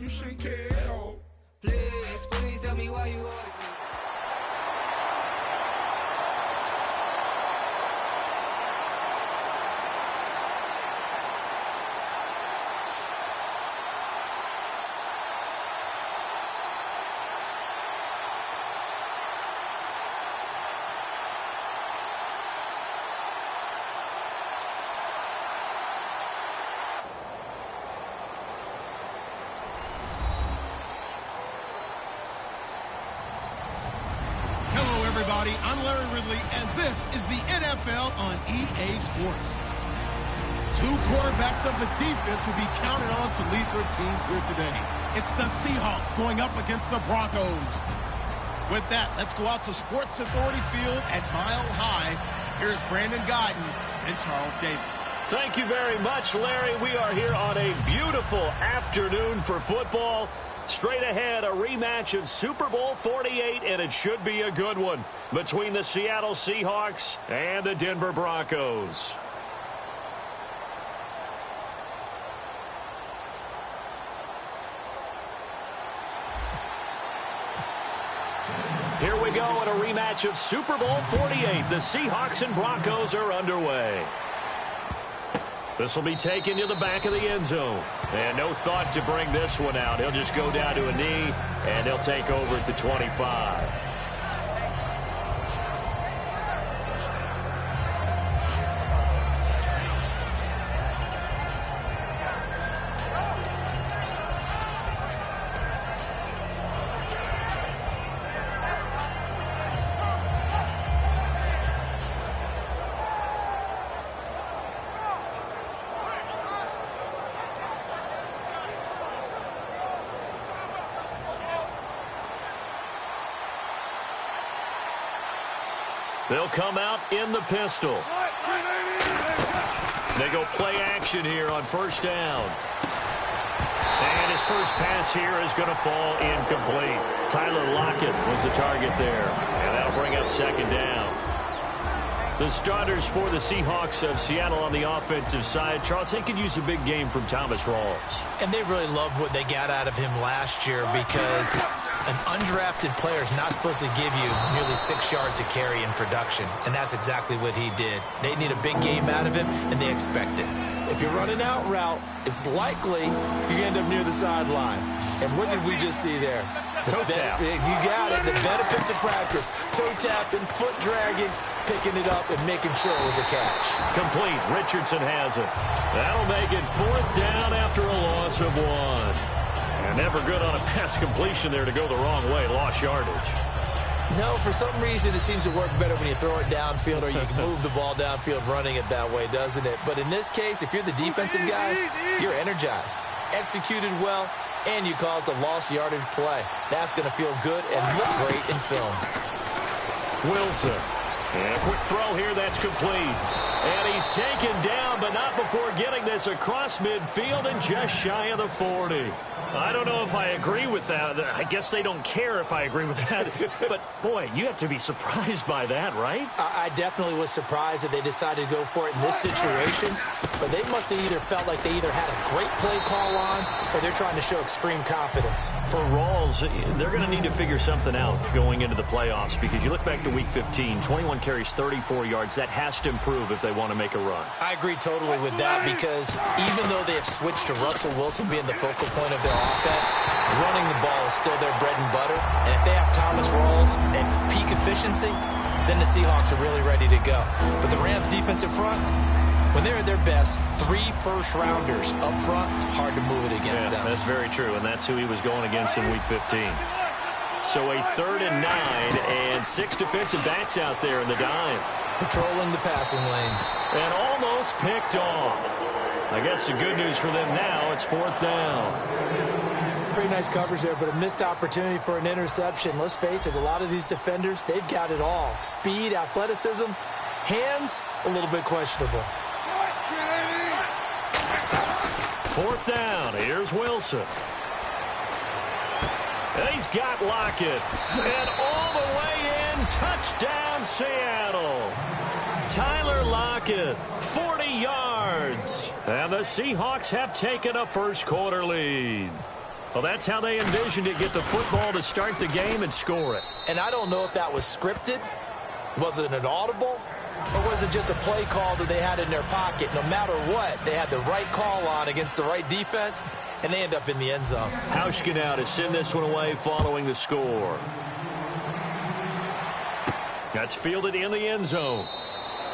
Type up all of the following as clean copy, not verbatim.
you should care. Oh. Please tell me why you always. I'm Larry Ridley, and this is the NFL on EA Sports. Two quarterbacks of the defense will be counted on to lead their teams here today. It's the Seahawks going up against the Broncos. With that, let's go out to Sports Authority Field at Mile High. Here's Brandon Guyton and Charles Davis. Thank you very much, Larry. We are here on a beautiful afternoon for football. Straight ahead, a rematch of Super Bowl 48, and it should be a good one between the Seattle Seahawks and the Denver Broncos. Here we go in a rematch of Super Bowl 48. The Seahawks and Broncos are underway. This will be taken to the back of the end zone. And no thought to bring this one out. He'll just go down to a knee, and he'll take over at the 25. They'll come out in the pistol. They go play action here on first down. And his first pass here is going to fall incomplete. Tyler Lockett was the target there. And that'll bring up second down. The starters for the Seahawks of Seattle on the offensive side. Charles, they could use a big game from Thomas Rawls. And they really loved what they got out of him last year because an undrafted player is not supposed to give you nearly 6 yards a carry in production. And that's exactly what he did. They need a big game out of him, and they expect it. If you're running out route, it's likely you end up near the sideline. And what did we just see there? Toe tap. You got it. The benefits of practice. Toe tapping, foot dragging, picking it up, and making sure it was a catch. Complete. Richardson has it. That'll make it fourth down after a loss of 1. And never good on a pass completion there to go the wrong way. Lost yardage. No, for some reason it seems to work better when you throw it downfield or you can move the ball downfield running it that way, doesn't it? But in this case, if you're the defensive guys, you're energized, executed well, and you caused a lost yardage play. That's going to feel good and look great in film. Wilson. And a quick throw here, that's complete. And he's taken down, but not before getting this across midfield and just shy of the 40. I don't know if I agree with that. I guess they don't care if I agree with that. But, boy, you have to be surprised by that, right? I definitely was surprised that they decided to go for it in this situation. But they must have either felt like they either had a great play call on or they're trying to show extreme confidence. For Rawls, they're going to need to figure something out going into the playoffs because you look back to Week 15, 21 carries, 34 yards. That has to improve if they want to make a run. I agree totally with that because even though they have switched to Russell Wilson being the focal point of their offense, running the ball is still their bread and butter. And if they have Thomas Rawls at peak efficiency, then the Seahawks are really ready to go. But the Rams' defensive front, when they're at their best, 3 first-rounders up front, hard to move it against them. That's very true, and that's who he was going against in Week 15. So a 3rd and 9, and 6 defensive backs out there in the dime. Patrolling the passing lanes. And almost picked off. I guess the good news for them now, it's 4th down. Pretty nice coverage there, but a missed opportunity for an interception. Let's face it, a lot of these defenders, they've got it all. Speed, athleticism, hands, a little bit questionable. 4th down. Here's Wilson. And he's got Lockett. And all the way in, touchdown Seattle. Tyler Lockett, 40 yards. And the Seahawks have taken a first quarter lead. Well, that's how they envisioned it. Get the football to start the game and score it. And I don't know if that was scripted. Was it an audible? Or was it just a play call that they had in their pocket? No matter what, they had the right call on against the right defense, and they end up in the end zone. Hauschka now to send this one away following the score. That's fielded in the end zone.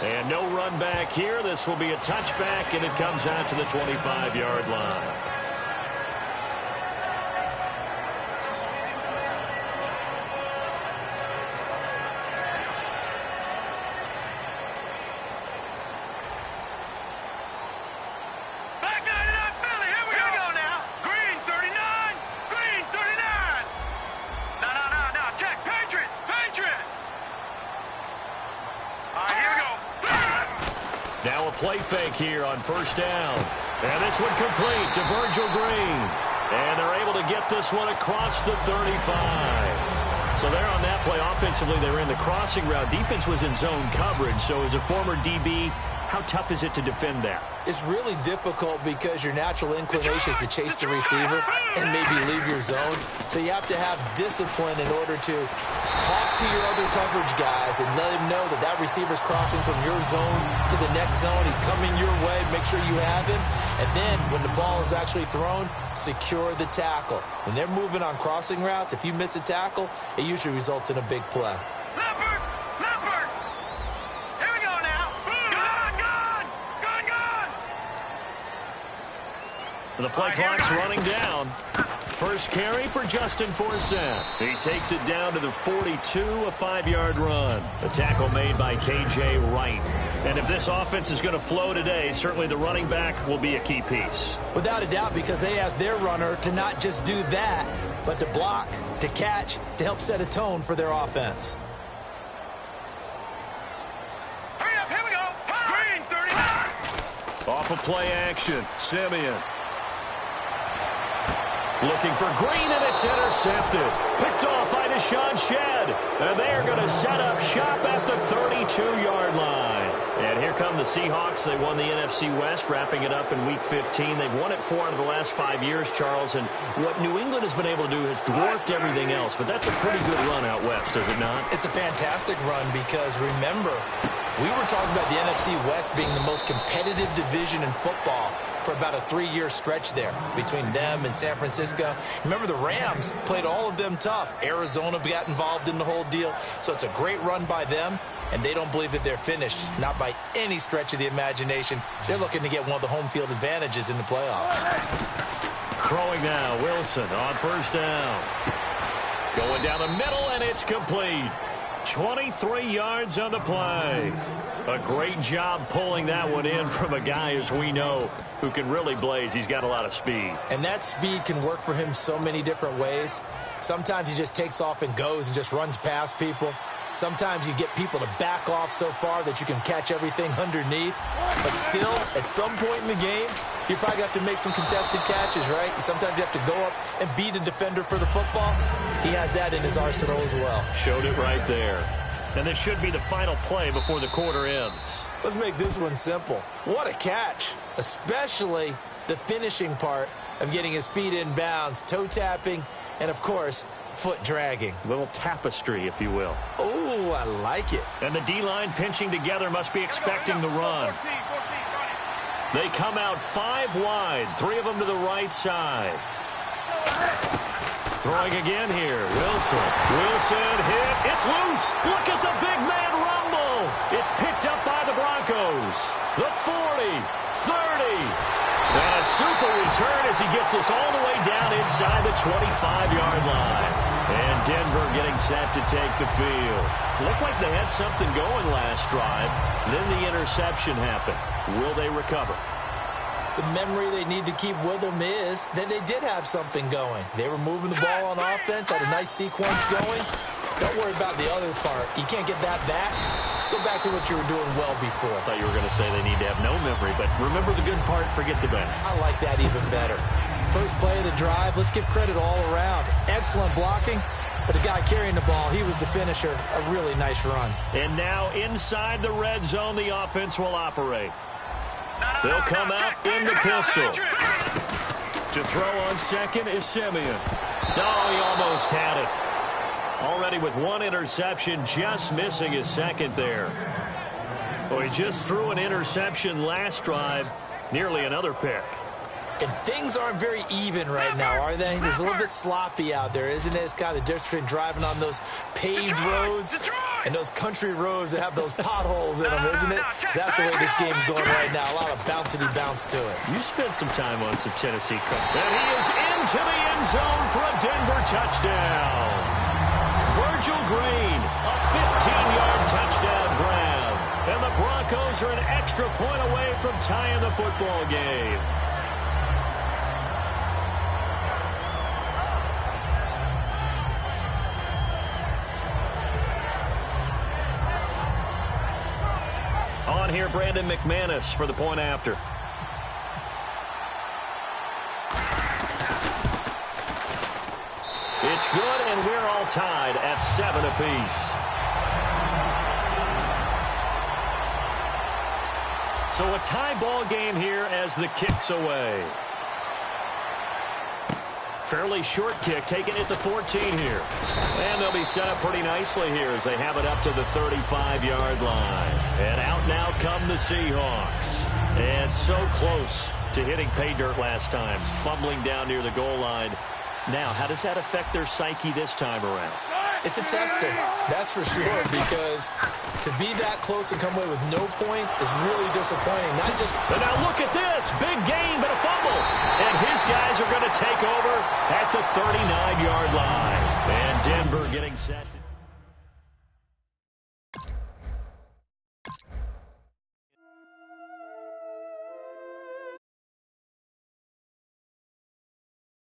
And no run back here. This will be a touchback, and it comes out to the 25-yard line. Now a play fake here on first down. And this one complete to Virgil Green. And they're able to get this one across the 35. So there on that play, offensively, they were in the crossing route. Defense was in zone coverage. So as a former DB, how tough is it to defend that? It's really difficult because your natural inclination is to chase the receiver and maybe leave your zone. So you have to have discipline in order to talk to your other coverage guys and let him know that that receiver's crossing from your zone to the next zone. He's coming your way. Make sure you have him. And then when the ball is actually thrown, secure the tackle. When they're moving on crossing routes, if you miss a tackle, it usually results in a big play. The play clock's running down. First carry for Justin Forsett. He takes it down to the 42, a 5-yard run. The tackle made by K.J. Wright. And if this offense is going to flow today, certainly the running back will be a key piece. Without a doubt, because they ask their runner to not just do that, but to block, to catch, to help set a tone for their offense. Hurry up, here we go. Green, 39. Off of play action, Simeon. Looking for Green, and it's intercepted. Picked off by Deshaun Shedd. And they're going to set up shop at the 32-yard line. And here come the Seahawks. They won the NFC West, wrapping it up in Week 15. They've won it 4 out of the last 5 years, Charles. And what New England has been able to do has dwarfed everything else. But that's a pretty good run out west, is it not? It's a fantastic run because, remember, we were talking about the NFC West being the most competitive division in football for about a 3-year stretch there between them and San Francisco. Remember, the Rams played all of them tough. Arizona got involved in the whole deal. So it's a great run by them, and they don't believe that they're finished. Not by any stretch of the imagination. They're looking to get one of the home field advantages in the playoffs. Throwing now, Wilson on first down. Going down the middle, and it's complete. 23 yards on the play. A great job pulling that one in from a guy, as we know, who can really blaze. He's got a lot of speed. And that speed can work for him so many different ways. Sometimes he just takes off and goes and just runs past people. Sometimes you get people to back off so far that you can catch everything underneath. But still, at some point in the game, you probably have to make some contested catches, right? Sometimes you have to go up and beat a defender for the football. He has that in his arsenal as well. Showed it right there. And this should be the final play before the quarter ends. Let's make this one simple. What a catch, especially the finishing part of getting his feet in bounds, toe tapping, and, of course, foot dragging. A little tapestry, if you will. Oh, I like it. And the D-line pinching together must be expecting the run. They come out 5 wide, 3 of them to the right side. Throwing again here, Wilson. Wilson hit. It's loose. Look at the big man rumble. It's picked up by the Broncos. The 40, 30. And a super return as he gets us all the way down inside the 25-yard line. And Denver getting set to take the field. Looked like they had something going last drive. Then the interception happened. Will they recover? The memory they need to keep with them is that they did have something going. They were moving the ball on offense, had a nice sequence going. Don't worry about the other part. You can't get that back. Let's go back to what you were doing well before. I thought you were going to say they need to have no memory, but remember the good part, forget the bad. I like that even better. First play of the drive, let's give credit all around. Excellent blocking, but the guy carrying the ball, he was the finisher. A really nice run. And now inside the red zone, the offense will operate. They'll come out in the pistol. To throw on second is Simeon. No, he almost had it. Already with one interception, just missing his second there. Well, he just threw an interception last drive, nearly another pick. And things aren't very even right now, are they? It's a little bit sloppy out there, isn't it? It's kind of the difference between driving on those paved roads and those country roads that have those potholes in them, isn't it? 'Cause that's the way this game's going right now. A lot of bouncy bounce to it. You spent some time on some Tennessee country. And he is into the end zone for a Denver touchdown. Virgil Green, a 15-yard touchdown grab. And the Broncos are an extra point away from tying the football game. On here, Brandon McManus for the point after. It's good, and we're all tied at 7 apiece. So a tie ball game here as the kick's away. Fairly short kick, taken at the 14 here. And they'll be set up pretty nicely here as they have it up to the 35-yard line. And out now come the Seahawks. And so close to hitting pay dirt last time, fumbling down near the goal line. Now, how does that affect their psyche this time around? It's a tester, that's for sure, because to be that close and come away with no points is really disappointing. Not just. But now look at this. Big gain, but a fumble. And his guys are going to take over at the 39-yard line. And Denver getting set to